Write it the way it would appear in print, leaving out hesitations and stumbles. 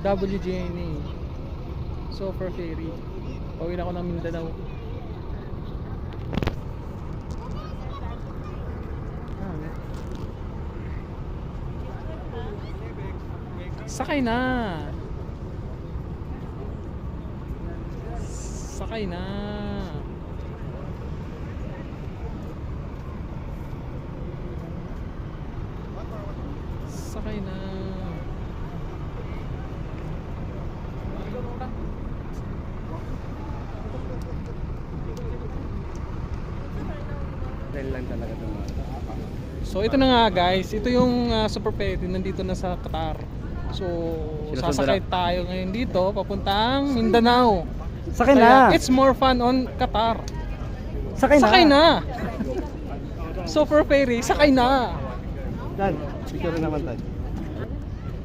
WGNA. Super ferry. Pauwi na ako ng Mindanao. Sakay na. Sakay na. Sakay na. Dahil lang talaga ito. So ito na nga guys, ito yung super ferry nandito na sa Qatar. So sasakay tayo ngayon dito papuntang Mindanao. Sakay Kaya, na! it's more fun on Qatar. Sakay na! Sakay na. Super ferry, sakay na. Dan, picture naman tayo.